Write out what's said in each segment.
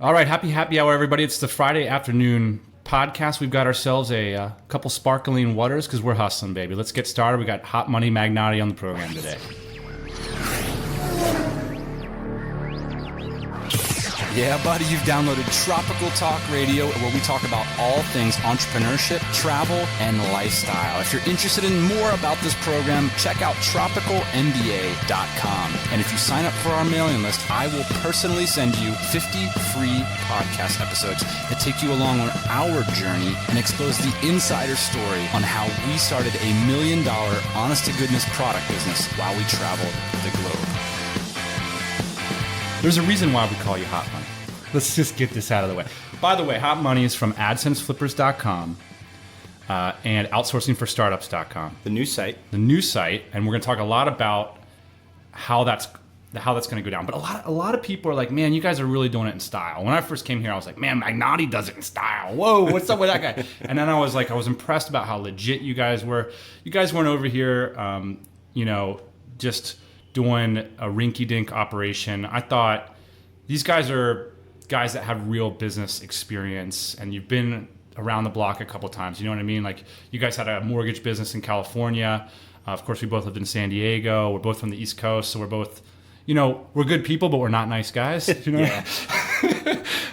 All right, happy hour, everybody. It's the Friday afternoon podcast. We've got ourselves a couple sparkling waters because we're hustling, baby. Let's get started. We got Hot Money Magnotti on the program today. Yeah, buddy, you've downloaded Tropical Talk Radio, where we talk about all things entrepreneurship, travel, and lifestyle. If you're interested in more about this program, check out TropicalMBA.com. And if you sign up for our mailing list, I will personally send you 50 free podcast episodes that take you along on our journey and expose the insider story on how we started a $1 million honest-to-goodness product business while we traveled the globe. There's a reason why we call you Hot Money. Let's just get this out of the way. By the way, Hot Money is from AdsenseFlippers.com and OutsourcingForStartups.com. The new site. And we're going to talk a lot about how that's going to go down. But a lot of people are like, man, you guys are really doing it in style. When I first came here, I was like, man, Magnotti does it in style. Whoa, what's up with that guy? And then I was impressed about how legit you guys were. You guys weren't over here, just doing a rinky-dink operation. I thought these guys are guys that have real business experience, and you've been around the block a couple times. You know what I mean? Like, you guys had a mortgage business in California. Of course, we both lived in San Diego. We're both from the East Coast, so we're both, we're good people, but we're not nice guys. Yeah.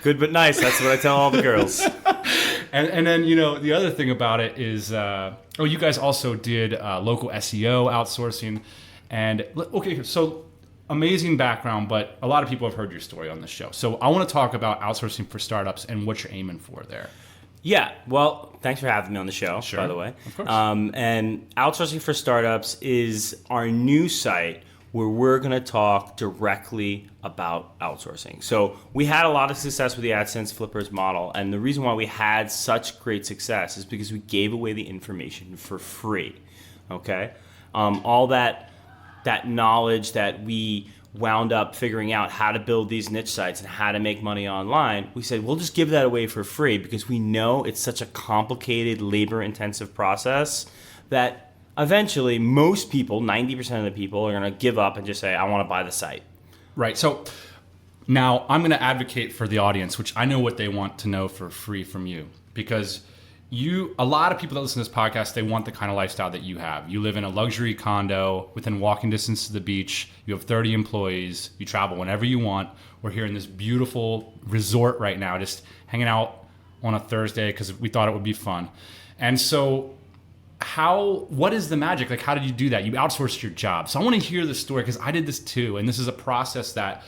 Good but nice. That's what I tell all the girls. And then, the other thing about it is, you guys also did local SEO outsourcing. And, okay, so amazing background, but a lot of people have heard your story on this show. So I want to talk about outsourcing for startups and what you're aiming for there. Yeah, well, thanks for having me on the show, Sure. by the way. Of course. And Outsourcing for Startups is our new site where we're going to talk directly about outsourcing. So we had a lot of success with the Adsense Flippers model, and the reason why we had such great success is because we gave away the information for free, okay? All that knowledge that we wound up figuring out how to build these niche sites and how to make money online, we said, we'll just give that away for free because we know it's such a complicated, labor-intensive process that eventually most people, 90% of the people, are going to give up and just say, I want to buy the site. Right. So now I'm going to advocate for the audience, which I know what they want to know for free from you, because a lot of people that listen to this podcast, they want the kind of lifestyle that you have. You live in a luxury condo within walking distance to the beach. You have 30 employees. You travel whenever you want. We're here in this beautiful resort right now, just hanging out on a Thursday because we thought it would be fun. And so what is the magic? Like, how did you do that? You outsourced your job. So I want to hear the story because I did this too. And this is a process that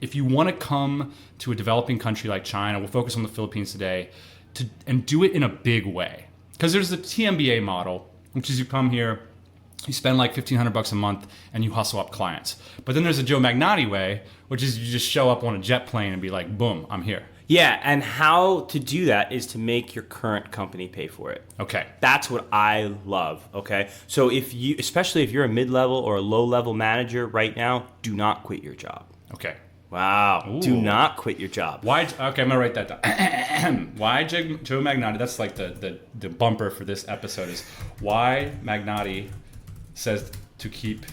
if you want to come to a developing country like China, we'll focus on the Philippines today, and do it in a big way. Because there's the TMBA model, which is you come here, you spend like $1,500 a month, and you hustle up clients. But then there's a Joe Magnotti way, which is you just show up on a jet plane and be like, boom, I'm here. Yeah, and how to do that is to make your current company pay for it. Okay. That's what I love, okay? So especially if you're a mid-level or a low-level manager right now, do not quit your job. Okay. Wow. Ooh. Do not quit your job. Why? Okay, I'm going to write that down. Why Joe Magnotti, that's like the bumper for this episode, is why Magnotti says to keep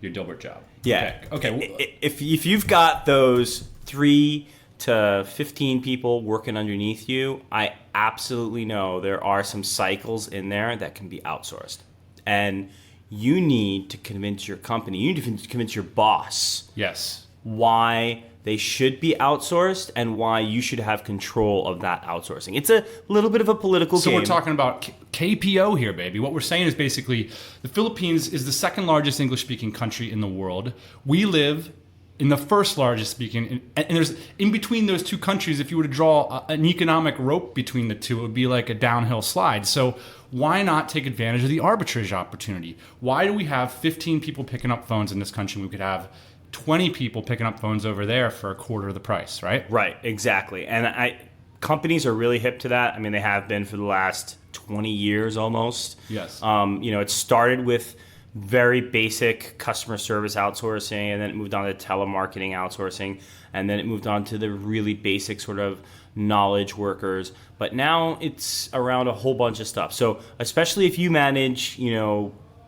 your Dilbert job. Yeah. Okay. If you've got those 3 to 15 people working underneath you, I absolutely know there are some cycles in there that can be outsourced. And you need to convince your company, you need to convince your boss. Yes. Why they should be outsourced and why you should have control of that outsourcing. It's a little bit of a political game. So we're talking about KPO here, baby. What we're saying is basically the Philippines is the second largest English-speaking country in the world. We live in the first largest speaking, and there's in between those two countries, if you were to draw an economic rope between the two, it would be like a downhill slide. So why not take advantage of the arbitrage opportunity? Why do we have 15 people picking up phones in this country when we could have 20 people picking up phones over there for a quarter of the price, right? Right, exactly. And companies are really hip to that. I mean, they have been for the last 20 years almost. Yes. It started with very basic customer service outsourcing, and then it moved on to telemarketing outsourcing, and then it moved on to the really basic sort of knowledge workers. But now it's around a whole bunch of stuff. So especially if you manage,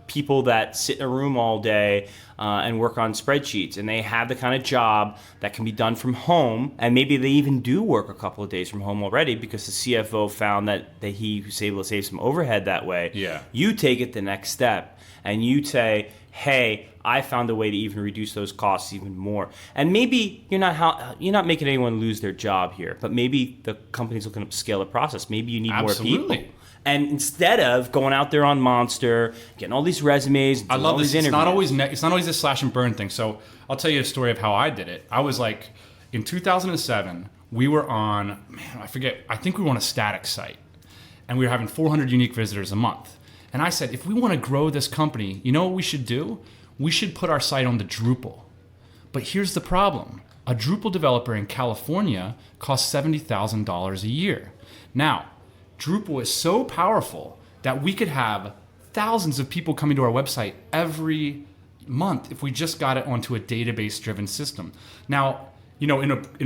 people that sit in a room all day and work on spreadsheets, and they have the kind of job that can be done from home, and maybe they even do work a couple of days from home already because the CFO found that he was able to save some overhead that way. Yeah. You take it the next step, and you say, hey, I found a way to even reduce those costs even more. And maybe you're not making anyone lose their job here, but maybe the company's looking to scale the process. Maybe you need Absolutely. more people. And instead of going out there on Monster, getting all these resumes, I love this. It's not always this slash and burn thing. So I'll tell you a story of how I did it. I was like, in 2007, we were on, I think we were on a static site, and we were having 400 unique visitors a month. And I said, if we want to grow this company, you know what we should do? We should put our site on the Drupal. But here's the problem. A Drupal developer in California costs $70,000 a year. Now, Drupal is so powerful that we could have thousands of people coming to our website every month if we just got it onto a database-driven system. Now, in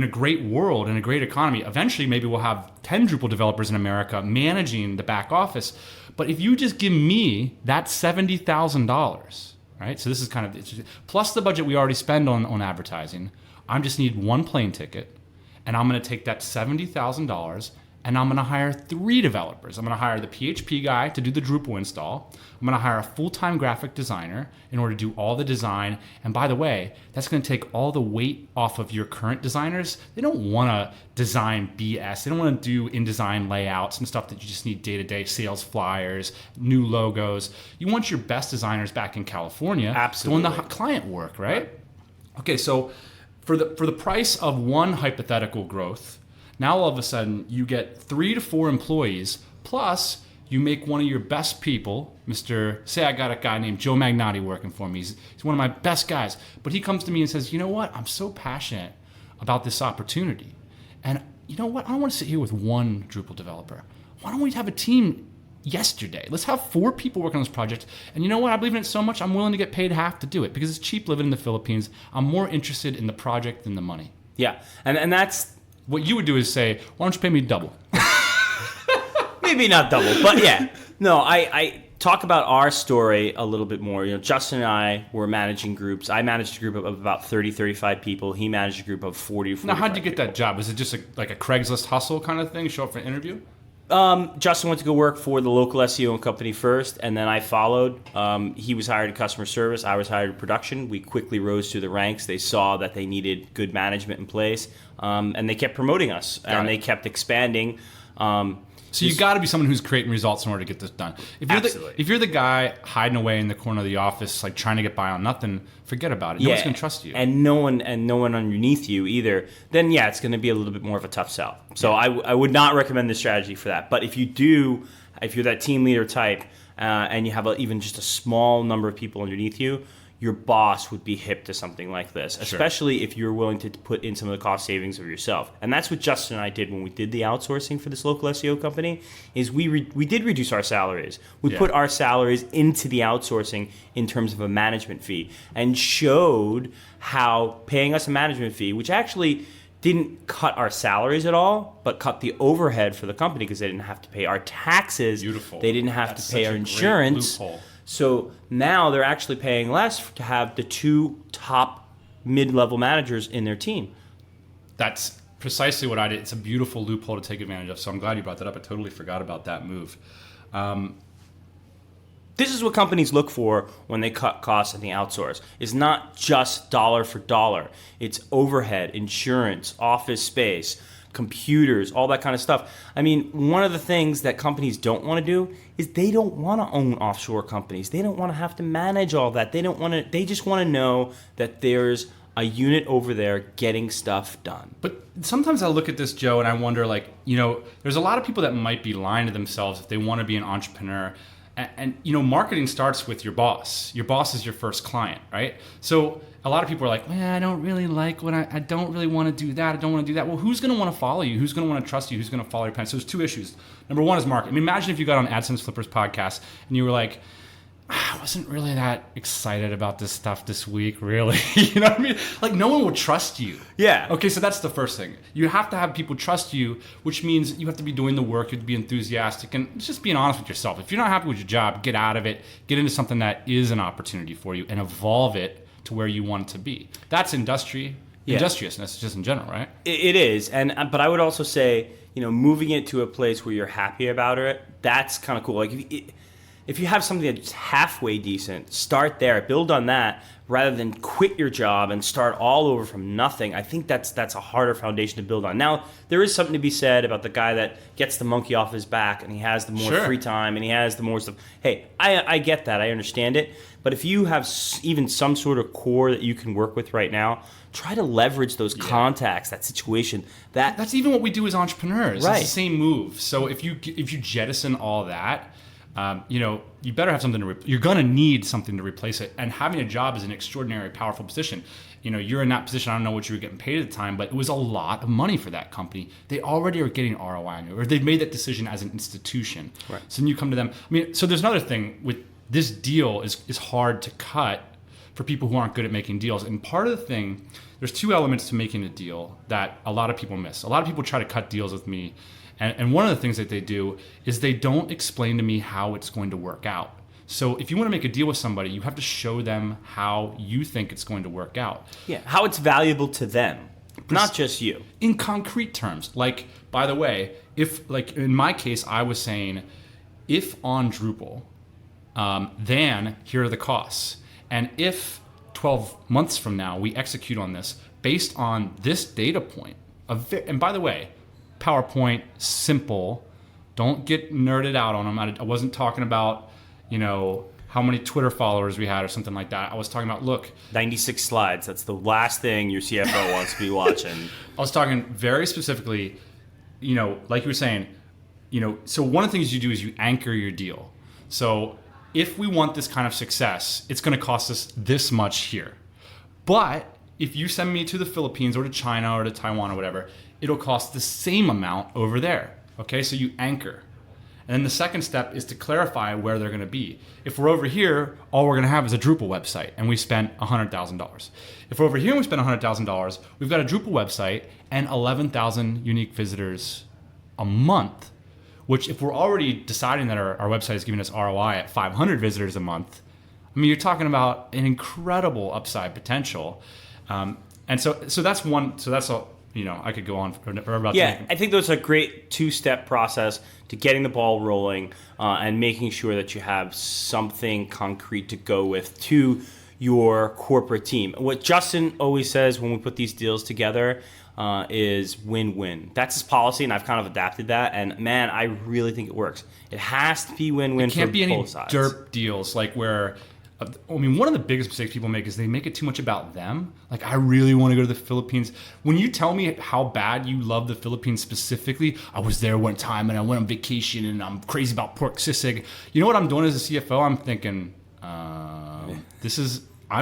a great world, in a great economy, eventually maybe we'll have 10 Drupal developers in America managing the back office. But if you just give me that $70,000, right? So this is kind of, plus the budget we already spend on advertising, I just need one plane ticket, and I'm going to take that $70,000 and I'm going to hire 3 developers. I'm going to hire the PHP guy to do the Drupal install. I'm going to hire a full-time graphic designer in order to do all the design. And by the way, that's going to take all the weight off of your current designers. They don't want to design BS. They don't want to do InDesign layouts and stuff that you just need day-to-day, sales flyers, new logos. You want your best designers back in California Absolutely. doing the client work, right? Okay, so for the price of one hypothetical growth, now all of a sudden you get 3 to 4 employees, plus you make one of your best people, say I got a guy named Joe Magnotti working for me. He's one of my best guys. But he comes to me and says, you know what? I'm so passionate about this opportunity. And you know what? I don't want to sit here with one Drupal developer. Why don't we have a team yesterday? Let's have 4 people working on this project. And you know what? I believe in it so much, I'm willing to get paid half to do it because it's cheap living in the Philippines. I'm more interested in the project than the money. Yeah, and that's... What you would do is say, why don't you pay me double? Maybe not double, but yeah. No, I talk about our story a little bit more. Justin and I were managing groups. I managed a group of about 30, 35 people. He managed a group of 40, 45 Now, how'd you get that job? Was it just like a Craigslist hustle kind of thing? Show up for an interview? Justin went to go work for the local SEO company first, and then I followed. He was hired in customer service. I was hired in production. We quickly rose through the ranks. They saw that they needed good management in place, and they kept promoting us, and they kept expanding. So you got to be someone who's creating results in order to get this done. If you're the guy hiding away in the corner of the office, like trying to get by on nothing, forget about it. No one's going to trust you, and no one underneath you either. Then it's going to be a little bit more of a tough sell. So I would not recommend this strategy for that. But if you're that team leader type, and you have even just a small number of people underneath you, your boss would be hip to something like this, especially if you're willing to put in some of the cost savings of yourself. And that's what Justin and I did when we did the outsourcing for this local SEO company, is we did reduce our salaries. We put our salaries into the outsourcing in terms of a management fee, and showed how paying us a management fee, which actually didn't cut our salaries at all, but cut the overhead for the company because they didn't have to pay our taxes. Beautiful. They didn't have to pay our insurance. So now they're actually paying less to have the 2 top mid-level managers in their team. That's precisely what I did. It's a beautiful loophole to take advantage of. So I'm glad you brought that up. I totally forgot about that move. This is what companies look for when they cut costs and they outsource. It's not just dollar for dollar. It's overhead, insurance, office space, computers, all that kind of stuff. I mean, one of the things that companies don't want to do is they don't want to own offshore companies. They don't want to have to manage all that. They just want to know that there's a unit over there getting stuff done. But sometimes I look at this, Joe, and I wonder, there's a lot of people that might be lying to themselves if they want to be an entrepreneur. And marketing starts with your boss. Your boss is your first client, right? So a lot of people are like, I don't really like what I don't really want to do that. I don't want to do that. Well, who's going to want to follow you? Who's going to want to trust you? Who's going to follow your plan? So there's 2 issues. Number one is marketing. Imagine if you got on Adsense Flippers podcast and you were like, I wasn't really that excited about this stuff this week, really. You know what I mean? Like, no one will trust you. Yeah. Okay, so that's the first thing. You have to have people trust you, which means you have to be doing the work, you have to be enthusiastic, and just being honest with yourself. If you're not happy with your job, get out of it, get into something that is an opportunity for you, and evolve it to where you want it to be. That's industriousness, just in general, right? It is, but I would also say, moving it to a place where you're happy about it, that's kind of cool. Like if you have something that's halfway decent, start there, build on that, rather than quit your job and start all over from nothing. I think that's a harder foundation to build on. Now, there is something to be said about the guy that gets the monkey off his back and he has the more free time and he has the more stuff. Hey, I get that, I understand it, but if you have even some sort of core that you can work with right now, try to leverage those contacts, that situation. That's even what we do as entrepreneurs. Right. It's the same move. So if you jettison all that, you better have something you're going to need something to replace it. And having a job is an extraordinary, powerful position. You're in that position. I don't know what you were getting paid at the time, but it was a lot of money for that company. They already are getting ROI on you, or they've made that decision as an institution. Right. So then you come to them. So there's another thing with this deal is hard to cut for people who aren't good at making deals. And part of the thing, there's two elements to making a deal that a lot of people miss. A lot of people try to cut deals with me. And one of the things that they do is they don't explain to me how it's going to work out. So if you want to make a deal with somebody, you have to show them how you think it's going to work out. Yeah, how it's valuable to them, not just you. In concrete terms. Like, by the way, if, like, in my case, I was saying, if on Drupal, then here are the costs. And if 12 months from now we execute on this based on this data point, and by the way, PowerPoint, simple. Don't get nerded out on them. I wasn't talking about, how many Twitter followers we had or something like that. I was talking about, look. 96 slides. That's the last thing your CFO wants to be watching. I was talking very specifically, like you were saying, so one of the things you do is you anchor your deal. So if we want this kind of success, it's going to cost us this much here. But if you send me to the Philippines or to China or to Taiwan or whatever, it'll cost the same amount over there. Okay, so you anchor. And then the second step is to clarify where they're going to be. If we're over here, all we're going to have is a Drupal website, and we spent $100,000. If we're over here and we spent $100,000, we've got a Drupal website and 11,000 unique visitors a month, which if we're already deciding that our website is giving us ROI at 500 visitors a month, you're talking about an incredible upside potential. And so that's one. So that's a. I could go on for about. Yeah, I think that's a great two-step process to getting the ball rolling and making sure that you have something concrete to go with to your corporate team. What Justin always says when we put these deals together is win-win. That's his policy, and I've kind of adapted that. And man, I really think it works. It has to be win-win for both sides. Can't be any derp deals like where. One of the biggest mistakes people make is they make it too much about them. Like, I really want to go to the Philippines. When you tell me how bad you love the Philippines specifically, I was there one time and I went on vacation and I'm crazy about pork sisig. You know what I'm doing as a CFO? I'm thinking, I'm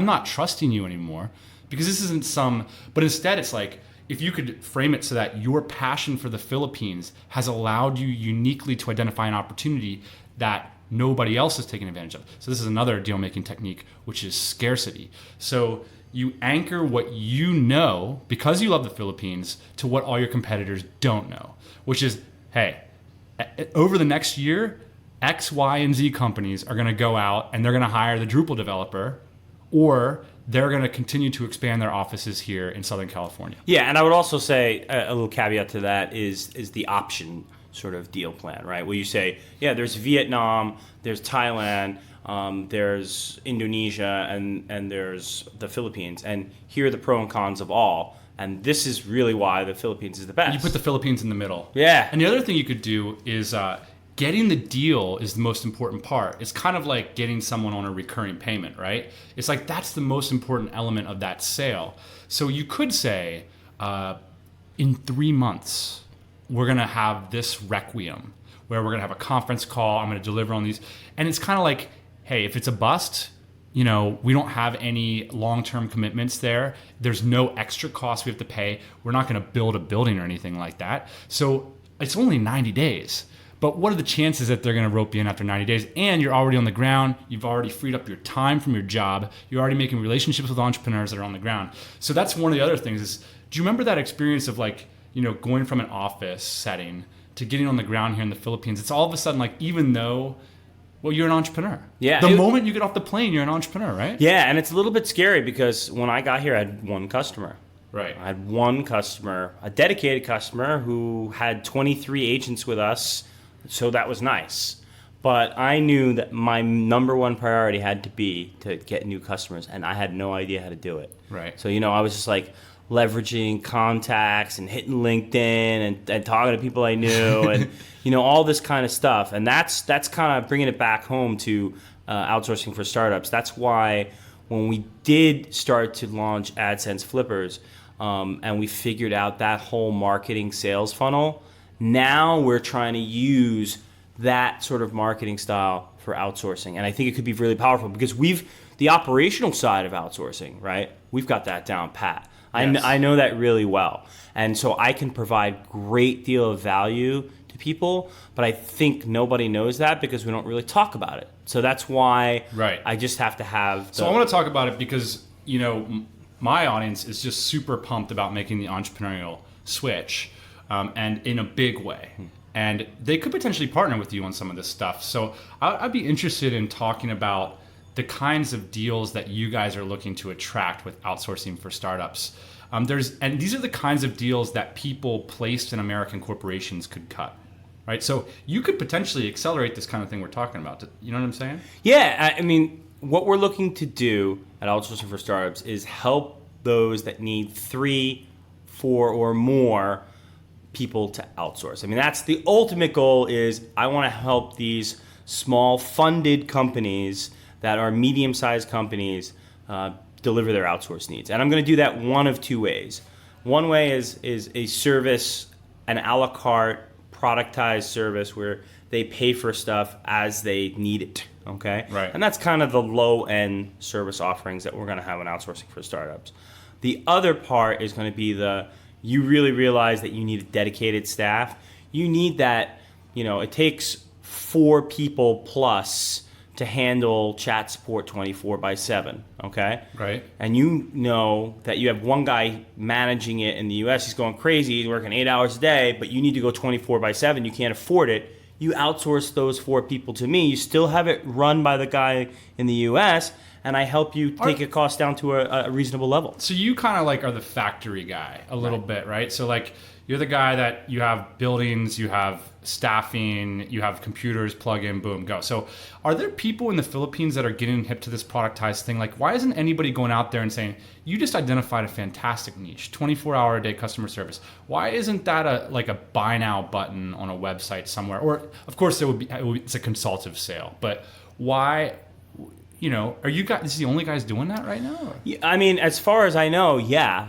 not trusting you anymore because this isn't but instead it's like, if you could frame it so that your passion for the Philippines has allowed you uniquely to identify an opportunity that nobody else is taking advantage of. So this is another deal-making technique, which is scarcity. So you anchor what you know, because you love the Philippines, to what all your competitors don't know, which is, hey, over the next year, X, Y, and Z companies are going to go out and they're going to hire the Drupal developer, or they're going to continue to expand their offices here in Southern California. Yeah, and I would also say a little caveat to that is the option sort of deal plan, right? Where you say, yeah, there's Vietnam, there's Thailand, there's Indonesia, and there's the Philippines, and here are the pro and cons of all, and this is really why the Philippines is the best. You put the Philippines in the middle. Yeah. And the other thing you could do is getting the deal is the most important part. It's kind of like getting someone on a recurring payment, right? It's like that's the most important element of that sale. So you could say, in 3 months, we're going to have this requiem where we're going to have a conference call. I'm going to deliver on these. And it's kind of like, hey, if it's a bust, we don't have any long-term commitments there. There's no extra cost we have to pay. We're not going to build a building or anything like that. So it's only 90 days. But what are the chances that they're going to rope you in after 90 days? And you're already on the ground. You've already freed up your time from your job. You're already making relationships with entrepreneurs that are on the ground. So that's one of the other things is, do you remember that experience of like, going from an office setting to getting on the ground here in the Philippines? It's all of a sudden like, even though, well, you're an entrepreneur. Yeah. The moment you get off the plane, you're an entrepreneur, right? Yeah, and it's a little bit scary because when I got here, I had one customer. Right. I had one customer, a dedicated customer who had 23 agents with us, so that was nice. But I knew that my number one priority had to be to get new customers, and I had no idea how to do it. Right. So, I was just like leveraging contacts and hitting LinkedIn and talking to people I knew and, all this kind of stuff. And that's kind of bringing it back home to outsourcing for startups. That's why when we did start to launch Adsense Flippers, and we figured out that whole marketing sales funnel, now we're trying to use that sort of marketing style for outsourcing. And I think it could be really powerful because the operational side of outsourcing, right? We've got that down pat. Yes. I know that really well. And so I can provide great deal of value to people, but I think nobody knows that because we don't really talk about it. So that's why I just have to have So I want to talk about it because, my audience is just super pumped about making the entrepreneurial switch, and in a big way. And they could potentially partner with you on some of this stuff. So I'd be interested in talking about the kinds of deals that you guys are looking to attract with outsourcing for startups. And these are the kinds of deals that people placed in American corporations could cut, right? So you could potentially accelerate this kind of thing we're talking about. You know what I'm saying? Yeah, I mean, what we're looking to do at Outsourcing for Startups is help those that need 3, 4, or more people to outsource. I mean, that's the ultimate goal is I want to help these small funded companies that are medium-sized companies deliver their outsource needs. And I'm going to do that one of two ways. One way is a service, an a la carte, productized service where they pay for stuff as they need it, okay? Right. And that's kind of the low-end service offerings that we're going to have in Outsourcing for Startups. The other part is going to be you really realize that you need a dedicated staff. You need that, it takes 4 people plus to handle chat support 24/7, okay? Right. And you know that you have one guy managing it in the US, he's going crazy, he's working 8 hours a day, but you need to go 24/7, you can't afford it. You outsource those 4 people to me, you still have it run by the guy in the US, and I help you take your cost down to a reasonable level. So you kind of like are the factory guy a little bit, right? So like you're the guy that you have buildings, you have staffing, you have computers, plug in, boom, go. So are there people in the Philippines that are getting hip to this productized thing? Like why isn't anybody going out there and saying, you just identified a fantastic niche, 24-hour a day customer service. Why isn't that a buy now button on a website somewhere? Or of course it's a consultative sale, but why? Are you guys, this is the only guys doing that right now? Or? Yeah, I mean, as far as I know, yeah.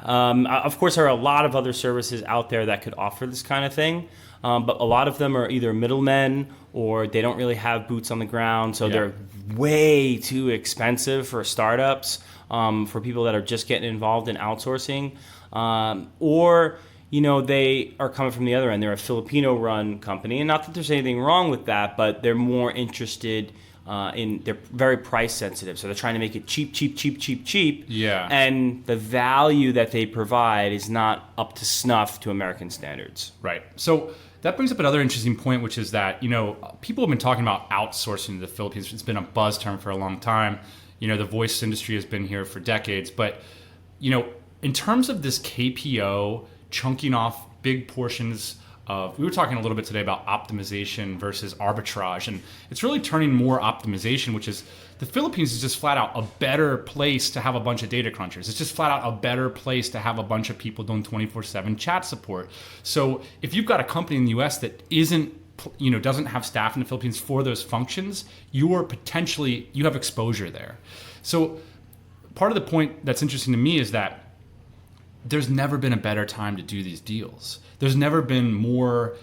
Of course, there are a lot of other services out there that could offer this kind of thing, but a lot of them are either middlemen or they don't really have boots on the ground, so they're way too expensive for startups, for people that are just getting involved in outsourcing, or they are coming from the other end. They're a Filipino-run company, and not that there's anything wrong with that, but they're more interested they're very price sensitive, so they're trying to make it cheap. Yeah. And the value that they provide is not up to snuff to American standards. Right. So that brings up another interesting point, which is that, people have been talking about outsourcing to the Philippines. It's been a buzz term for a long time. The voice industry has been here for decades. But, in terms of this KPO chunking off big portions we were talking a little bit today about optimization versus arbitrage, and it's really turning more optimization, which is the Philippines is just flat out a better place to have a bunch of data crunchers. It's just flat out a better place to have a bunch of people doing 24/7 chat support. So if you've got a company in the US that doesn't have staff in the Philippines for those functions, you have exposure there. So part of the point that's interesting to me is that there's never been a better time to do these deals. There's never been more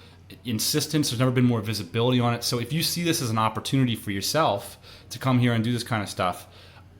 insistence. There's never been more visibility on it. So if you see this as an opportunity for yourself to come here and do this kind of stuff,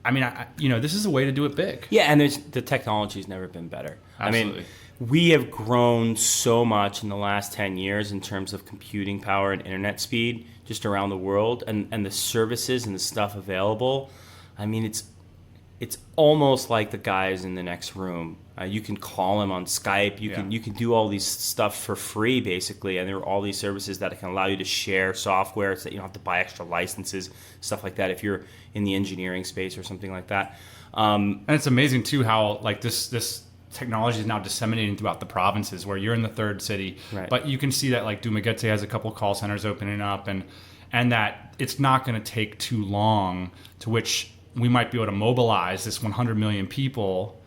I mean, this is a way to do it big. Yeah, and the technology's never been better. Absolutely. I mean, we have grown so much in the last 10 years in terms of computing power and internet speed just around the world, and the services and the stuff available. I mean, it's almost like the guys in the next room. You can call them on Skype. You can do all these stuff for free, basically, and there are all these services that can allow you to share software so that you don't have to buy extra licenses, stuff like that, if you're in the engineering space or something like that. And it's amazing too how like this technology is now disseminating throughout the provinces, where you're in the third city, right. But you can see that like Dumaguete has a couple call centers opening up, and that it's not going to take too long to which we might be able to mobilize this 100 million people,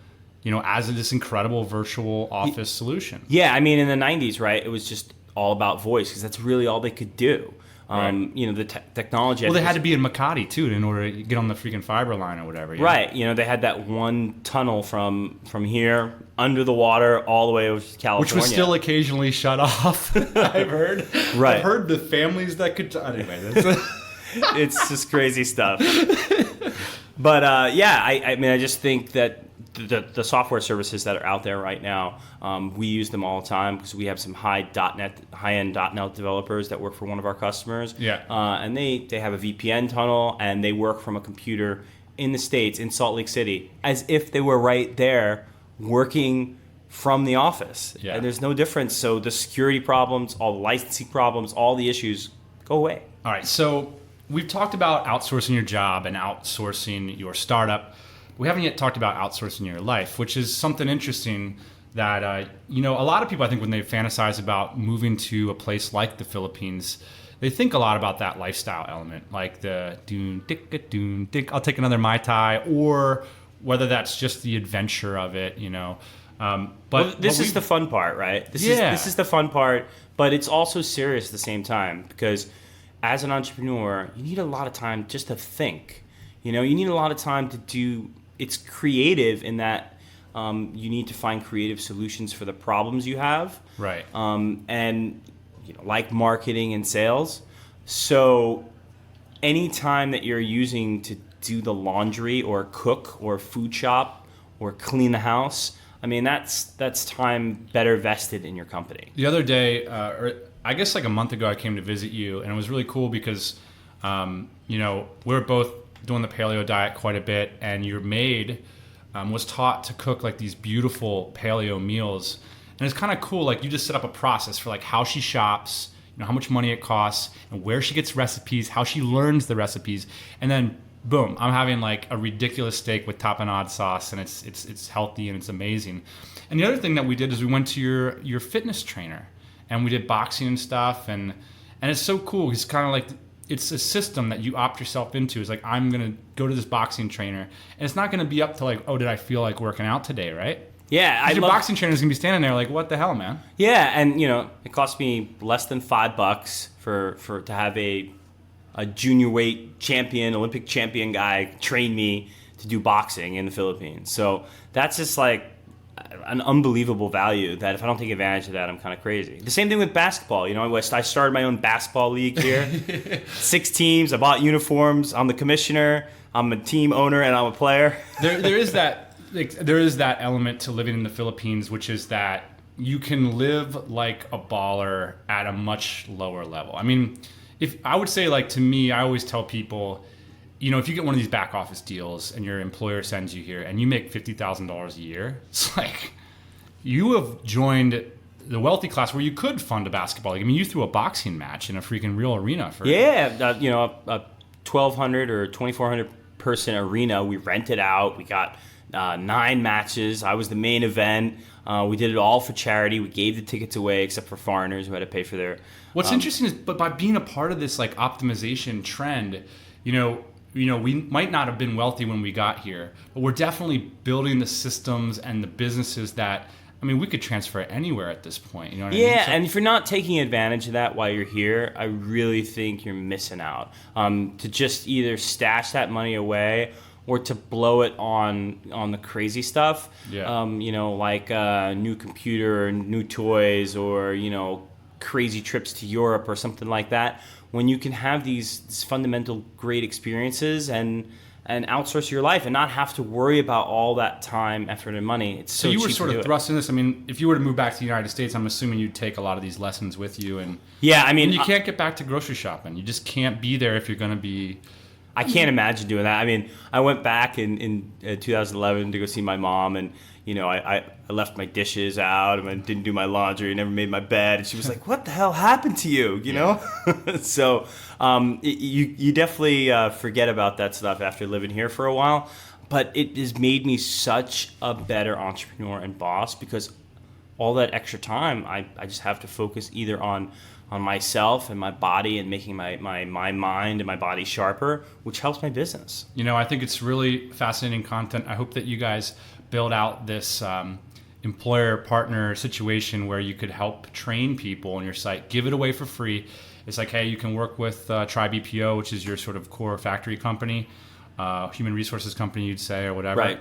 as this incredible virtual office solution. Yeah, I mean, in the 90s, right, it was just all about voice because that's really all they could do. Right. The technology. Well, they had to be in Magnotti too in order to get on the freaking fiber line or whatever. Right. They had that one tunnel from here under the water all the way over to California, which was still occasionally shut off. I've heard. Right. I've heard the families that could. Anyway, it's just crazy stuff. But I mean, I just think that the software services that are out there right now, we use them all the time because we have some high-end .NET developers that work for one of our customers. Yeah. And they have a VPN tunnel, and they work from a computer in the States, in Salt Lake City, as if they were right there working from the office. Yeah. And there's no difference. So the security problems, all the licensing problems, all the issues go away. All right. So we've talked about outsourcing your job and outsourcing your startup. We haven't yet talked about outsourcing your life, which is something interesting that, a lot of people, I think, when they fantasize about moving to a place like the Philippines, they think a lot about that lifestyle element, like the doon, dick, doon, dick, I'll take another Mai Tai, or whether that's just the adventure of it, But this is the fun part, right? This is the fun part, but it's also serious at the same time because as an entrepreneur, you need a lot of time just to think. You need a lot of time to do. It's creative in that you need to find creative solutions for the problems you have. Right. And like marketing and sales. So any time that you're using to do the laundry or cook or food shop or clean the house, I mean, that's time better vested in your company. The other day, or I guess like a month ago, I came to visit you, and it was really cool because, we're both doing the paleo diet quite a bit, and your maid was taught to cook like these beautiful paleo meals. And it's kind of cool, like you just set up a process for like how she shops, how much money it costs, and where she gets recipes, how she learns the recipes, and then boom, I'm having like a ridiculous steak with tapenade sauce, and it's healthy and it's amazing. And the other thing that we did is we went to your fitness trainer, and we did boxing and stuff, and it's so cool. It's kind of like it's a system that you opt yourself into. It's like, I'm gonna go to this boxing trainer, and it's not gonna be up to like, oh, did I feel like working out today, right? Yeah, your boxing trainer's gonna be standing there like, what the hell, man? Yeah, and it cost me less than $5 for to have a junior weight champion, Olympic champion guy train me to do boxing in the Philippines. So that's just like an unbelievable value that if I don't take advantage of that, I'm kind of crazy. The same thing with basketball. I started my own basketball league here. 6 teams. I bought uniforms. I'm the commissioner. I'm a team owner, and I'm a player. There is that element to living in the Philippines, which is that you can live like a baller at a much lower level. I mean, if I would say, like, to me, I always tell people, if you get one of these back office deals and your employer sends you here and you make $50,000 a year, it's like you have joined the wealthy class where you could fund a basketball league. I mean, you threw a boxing match in a freaking real arena for a 1,200 or 2,400 person arena. We rented out. We got 9 matches. I was the main event. We did it all for charity. We gave the tickets away except for foreigners who had to pay for their. What's interesting is, but by being a part of this like optimization trend, we might not have been wealthy when we got here, but we're definitely building the systems and the businesses that, I mean, we could transfer anywhere at this point. You know what I mean? Yeah, and if you're not taking advantage of that while you're here, I really think you're missing out. To just either stash that money away or to blow it on the crazy stuff. Yeah. Like a new computer or new toys or, crazy trips to Europe or something like that, when you can have these fundamental great experiences and and outsource your life and not have to worry about all that time, effort, and money. It's so you cheap were sort to of do thrust in this. I mean, if you were to move back to the United States, I'm assuming you'd take a lot of these lessons with you. And yeah, I mean, and you can't get back to grocery shopping. You just can't be there if you're going to be. I can't imagine doing that. I mean, I went back in 2011 to go see my mom, and I left my dishes out and I didn't do my laundry, never made my bed, and she was like, "What the hell happened to you?" You know. So you definitely forget about that stuff after living here for a while, but it has made me such a better entrepreneur and boss because all that extra time I just have to focus either on myself and my body and making my mind and my body sharper, which helps my business. I think it's really fascinating content. I hope that you guys build out this employer partner situation where you could help train people on your site, give it away for free. It's like, hey, you can work with Tribe EPO, which is your sort of core factory company, human resources company, you'd say, or whatever. Right.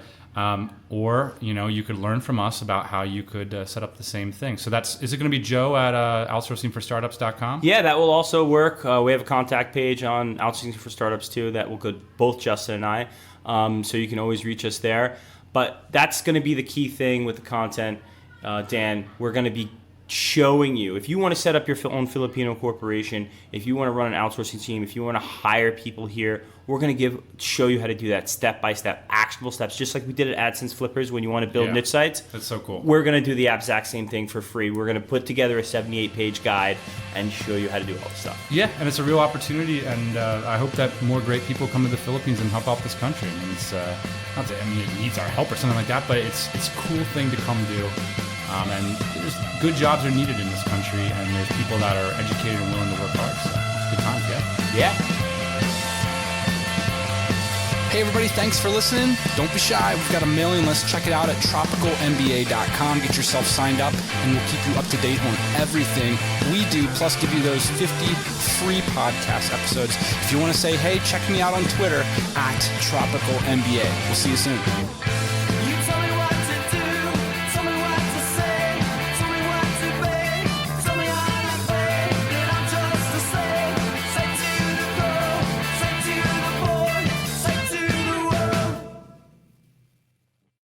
Or you could learn from us about how you could set up the same thing. So is it going to be Joe at outsourcingforstartups.com? Yeah, that will also work. We have a contact page on Outsourcing for Startups too that will go both Justin and I. So you can always reach us there. But that's going to be the key thing with the content, Dan. We're going to be showing you, if you want to set up your own Filipino corporation, if you want to run an outsourcing team, if you want to hire people here, we're going to show you how to do that step by step, actionable steps, just like we did at Adsense Flippers when you want to build niche sites. That's so cool. We're going to do the exact same thing for free. We're going to put together a 78-page guide and show you how to do all this stuff. Yeah, and it's a real opportunity, and I hope that more great people come to the Philippines and help out this country. I mean, it's not that it needs our help or something like that, but it's a cool thing to come do. And there's good jobs are needed in this country, and there's people that are educated and willing to work hard. So it's good times, Yeah. Hey everybody, thanks for listening. Don't be shy. We've got a mailing list. Check it out at tropicalmba.com. Get yourself signed up, and we'll keep you up to date on everything we do, plus give you those 50 free podcast episodes. If you want to say, hey, check me out on Twitter at Tropical MBA. We'll see you soon.